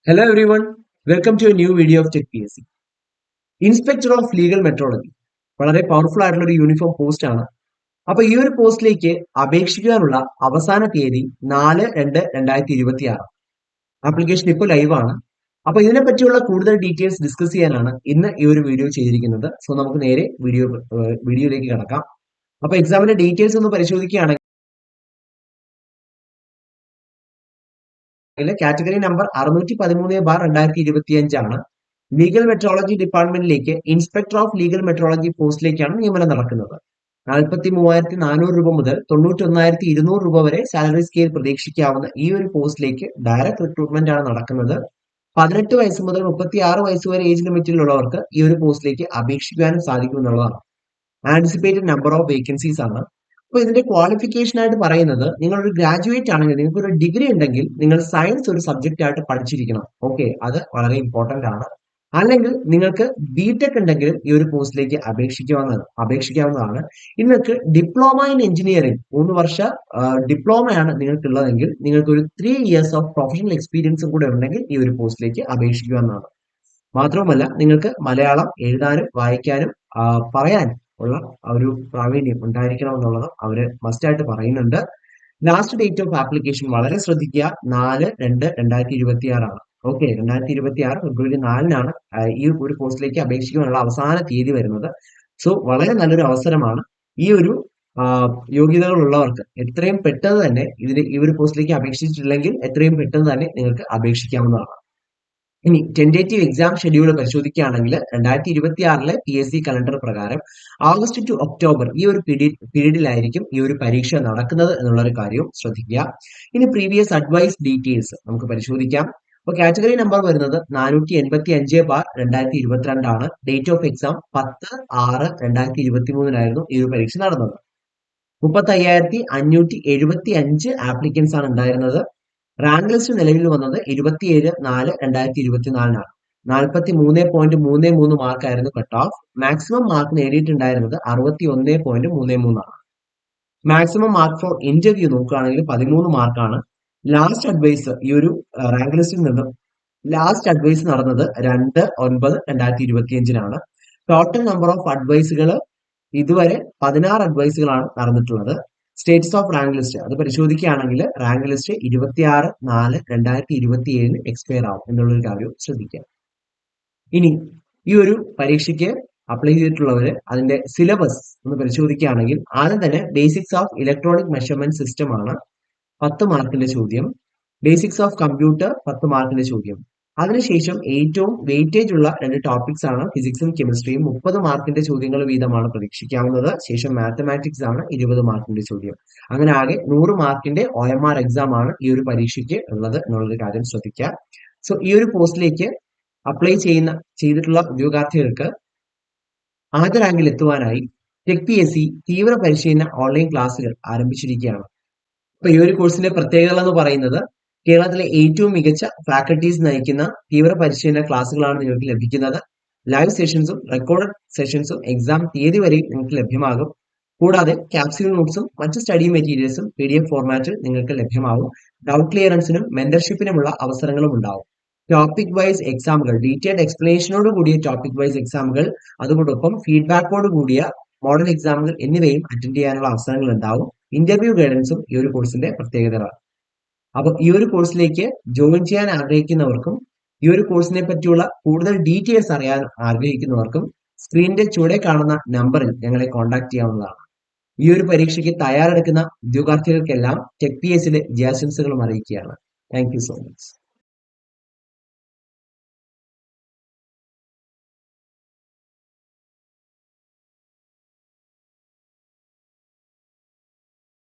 Hello everyone, welcome to a new video of Tech PSC. Inspector of legal metrology വളരെ powerful ആയിട്ടുള്ള ഒരു uniform post ആണ്. അപ്പൊ ഈ ഒരു പോസ്റ്റിലേക്ക് അപേക്ഷിക്കാനുള്ള അവസാന തീയതി 4/2/2026. ആപ്ലിക്കേഷൻ ഇപ്പോൾ ലൈവ് ആണ്. അപ്പൊ ഇതിനെ പറ്റിയുള്ള കൂടുതൽ ഡീറ്റെയിൽസ് ഡിസ്കസ് ചെയ്യാനാണ് ഇന്ന് ഈ ഒരു വീഡിയോ ചെയ്തിരിക്കുന്നത്. സോ നമുക്ക് നേരെ വീഡിയോയിലേക്ക് കടക്കാം. അപ്പൊ എക്സാമിന്റെ ഡീറ്റെയിൽസ് ഒന്ന് പരിശോധിക്കുകയാണെങ്കിൽ കാറ്റഗറി നമ്പർ 613/2025 ആണ്. ലീഗൽ മെട്രോളജി ഡിപ്പാർട്ട്മെന്റിലേക്ക് ഇൻസ്പെക്ടർ ഓഫ് ലീഗൽ മെട്രോളജി പോസ്റ്റിലേക്കാണ് നിയമനം നടക്കുന്നത്. 43,400 രൂപ മുതൽ 91,200 രൂപ വരെ സാലറി സ്കെയിൽ പ്രതീക്ഷിക്കാവുന്ന ഈ ഒരു പോസ്റ്റിലേക്ക് ഡയറക്ട് റിക്രൂട്ട്മെന്റ് ആണ് നടക്കുന്നത്. 18 വയസ്സ് മുതൽ 36 വയസ്സ് വരെ ഏജ് ലിമിറ്റിലുള്ളവർക്ക് ഈ ഒരു പോസ്റ്റിലേക്ക് അപേക്ഷിക്കാനും സാധിക്കും എന്നുള്ളതാണ്. ആന്റിസിപ്പേറ്റഡ് നമ്പർ ഓഫ് വേക്കൻസീസ് ആണ്. അപ്പൊ ഇതിന്റെ ക്വാളിഫിക്കേഷൻ ആയിട്ട് പറയുന്നത് നിങ്ങളൊരു ഗ്രാജുവേറ്റ് ആണെങ്കിൽ, നിങ്ങൾക്ക് ഒരു ഡിഗ്രി ഉണ്ടെങ്കിൽ നിങ്ങൾ സയൻസ് ഒരു സബ്ജക്റ്റ് ആയിട്ട് പഠിച്ചിരിക്കണം. ഓക്കെ, അത് വളരെ ഇമ്പോർട്ടന്റ് ആണ്. അല്ലെങ്കിൽ നിങ്ങൾക്ക് ബിടെക് ഉണ്ടെങ്കിലും ഈ ഒരു പോസ്റ്റിലേക്ക് അപേക്ഷിക്കാവുന്നതാണ്. നിങ്ങൾക്ക് ഡിപ്ലോമ ഇൻ എഞ്ചിനീയറിംഗ് 3 വർഷ ഡിപ്ലോമയാണ് നിങ്ങൾക്കുള്ളതെങ്കിൽ നിങ്ങൾക്ക് ഒരു 3 years ഓഫ് പ്രൊഫഷണൽ എക്സ്പീരിയൻസും കൂടെ ഉണ്ടെങ്കിൽ ഈ ഒരു പോസ്റ്റിലേക്ക് അപേക്ഷിക്കാവുന്നതാണ്. മാത്രവുമല്ല നിങ്ങൾക്ക് മലയാളം എഴുതാനും വായിക്കാനും പറയാനും ഉള്ള ഒരു പ്രാവീണ്യം ഉണ്ടായിരിക്കണം എന്നുള്ളത് അവര് മസ്റ്റ് ആയിട്ട് പറയുന്നുണ്ട്. ലാസ്റ്റ് ഡേറ്റ് ഓഫ് ആപ്ലിക്കേഷൻ വളരെ ശ്രദ്ധിക്കുക, 4/2/2026 ആണ്. ഓക്കെ, 2026 ഫെബ്രുവരി 4-നാണ് ഈ ഒരു പോസ്റ്റിലേക്ക് അപേക്ഷിക്കാനുള്ള അവസാന തീയതി വരുന്നത്. സോ വളരെ നല്ലൊരു അവസരമാണ്. ഈ ഒരു യോഗ്യതകൾ ഉള്ളവർക്ക് എത്രയും പെട്ടെന്ന് തന്നെ ഈ ഒരു പോസ്റ്റിലേക്ക് അപേക്ഷിച്ചിട്ടില്ലെങ്കിൽ എത്രയും പെട്ടെന്ന് തന്നെ നിങ്ങൾക്ക് അപേക്ഷിക്കാവുന്നതാണ്. ഇനി ടെന്റേറ്റീവ് എക്സാം ഷെഡ്യൂൾ പരിശോധിക്കുകയാണെങ്കിൽ 2026 PSC കലണ്ടർ പ്രകാരം ഓഗസ്റ്റ് ടു ഒക്ടോബർ ഈ ഒരു പീരീഡിലായിരിക്കും ഈ ഒരു പരീക്ഷ നടക്കുന്നത് എന്നുള്ള ഒരു കാര്യവും ശ്രദ്ധിക്കുക. ഇനി പ്രീവിയസ് അഡ്വൈസ് ഡീറ്റെയിൽസ് നമുക്ക് പരിശോധിക്കാം. അപ്പോൾ കാറ്റഗറി നമ്പർ വരുന്നത് 485/2022 ആണ്. ഡേറ്റ് ഓഫ് എക്സാം 10/6/2023 ഈ ഒരു പരീക്ഷ നടന്നത്. 35,575 ആപ്ലിക്കൻസ് ആണ് ഉണ്ടായിരുന്നത്. റാങ്ക് ലിസ്റ്റ് നിലവിൽ വന്നത് 27/4/2024 43.33 മാർക്കായിരുന്നു കട്ട് ഓഫ്. മാക്സിമം മാർക്ക് നേടിയിട്ടുണ്ടായിരുന്നത് 61.33 ആണ്. മാക്സിമം മാർക്ക് ഫോർ ഇന്റർവ്യൂ നോക്കുകയാണെങ്കിൽ 13 മാർക്കാണ്. ലാസ്റ്റ് അഡ്വൈസ് ഈ ഒരു റാങ്ക് ലിസ്റ്റിൽ നിന്നും ലാസ്റ്റ് അഡ്വൈസ് നടന്നത് 2/9/2025 ടോട്ടൽ നമ്പർ ഓഫ് അഡ്വൈസുകൾ ഇതുവരെ 16 അഡ്വൈസുകളാണ് നടന്നിട്ടുള്ളത്. സ്റ്റേറ്റസ് ഓഫ് റാങ്ക് ലിസ്റ്റ് അത് പരിശോധിക്കുകയാണെങ്കിൽ റാങ്ക് ലിസ്റ്റ് 26/4/2027 എക്സ്പയർ ആവും എന്നുള്ളൊരു കാര്യം ശ്രദ്ധിക്കുക. ഇനി ഈ ഒരു പരീക്ഷയ്ക്ക് അപ്ലൈ ചെയ്തിട്ടുള്ളവര് അതിന്റെ സിലബസ് ഒന്ന് പരിശോധിക്കുകയാണെങ്കിൽ ആദ്യം തന്നെ basics of electronic measurement system ആണ് 10 മാർക്കിന്റെ ചോദ്യം. ബേസിക്സ് ഓഫ് കമ്പ്യൂട്ടർ 10 മാർക്കിന്റെ ചോദ്യം. അതിനുശേഷം ഏറ്റവും വെയിറ്റേജ് ഉള്ള 2 ടോപ്പിക്സ് ആണ് ഫിസിക്സും കെമിസ്ട്രിയും. 30 മാർക്കിന്റെ ചോദ്യങ്ങൾ വീതമാണ് പ്രതീക്ഷിക്കാവുന്നത്. ശേഷം മാത്തമാറ്റിക്സ് ആണ് 20 മാർക്കിന്റെ ചോദ്യം. അങ്ങനെ ആകെ 100 മാർക്കിന്റെ OMR എക്സാം ആണ് ഈ ഒരു പരീക്ഷയ്ക്ക് ഉള്ളത് എന്നുള്ളൊരു കാര്യം ശ്രദ്ധിക്കുക. സോ ഈ ഒരു പോസ്റ്റിലേക്ക് അപ്ലൈ ചെയ്തിട്ടുള്ള ഉദ്യോഗാർത്ഥികൾക്ക് ആദ്യ റാങ്കിൽ എത്തുവാനായി ടെക് PSC തീവ്ര പരിശീലന ഓൺലൈൻ ക്ലാസുകൾ ആരംഭിച്ചിരിക്കുകയാണ്. അപ്പൊ ഈ ഒരു കോഴ്സിന്റെ പ്രത്യേകത എന്ന് പറയുന്നത് കേരളത്തിലെ ഏറ്റവും മികച്ച ഫാക്കൽറ്റീസ് നയിക്കുന്ന തീവ്ര പരിശീലന ക്ലാസ്സുകളാണ് നിങ്ങൾക്ക് ലഭിക്കുന്നത്. ലൈവ് സെഷൻസും റെക്കോർഡഡ് സെഷൻസും എക്സാം തീയതി വരെയും നിങ്ങൾക്ക് ലഭ്യമാകും. കൂടാതെ ക്യാപ്സ്യൂൾ നോട്ട്സും മറ്റ് സ്റ്റഡി മെറ്റീരിയൽസും PDF ഫോർമാറ്റിൽ നിങ്ങൾക്ക് ലഭ്യമാകും. ഡൗട്ട് ക്ലിയറൻസിനും മെന്റർഷിപ്പിനുമുള്ള അവസരങ്ങളും ഉണ്ടാവും. ടോപ്പിക് വൈസ് എക്സാമുകൾ, ഡീറ്റെയിൽഡ് എക്സ്പ്ലനേഷനോട് കൂടിയ ടോപ്പിക് വൈസ് എക്സാമുകൾ, അതോടൊപ്പം ഫീഡ്ബാക്കോട് കൂടിയ മോഡൽ എക്സാമുകൾ എന്നിവയും അറ്റൻഡ് ചെയ്യാനുള്ള അവസരങ്ങൾ ഉണ്ടാവും. ഇന്റർവ്യൂ ഗൈഡൻസും ഈ ഒരു കോഴ്സിന്റെ പ്രത്യേകതകളാണ്. അപ്പൊ ഈ ഒരു കോഴ്സിലേക്ക് ജോയിൻ ചെയ്യാൻ ആഗ്രഹിക്കുന്നവർക്കും ഈ ഒരു കോഴ്സിനെ പറ്റിയുള്ള കൂടുതൽ ഡീറ്റെയിൽസ് അറിയാൻ ആഗ്രഹിക്കുന്നവർക്കും സ്ക്രീനിന്റെ ചുവടെ കാണുന്ന നമ്പറിൽ ഞങ്ങളെ കോൺടാക്ട് ചെയ്യാവുന്നതാണ്. ഈ ഒരു പരീക്ഷയ്ക്ക് തയ്യാറെടുക്കുന്ന ഉദ്യോഗാർത്ഥികൾക്കെല്ലാം ടെക് PSCയുടെ വിജയാശംസകളും അറിയിക്കുകയാണ്. Thank you so much.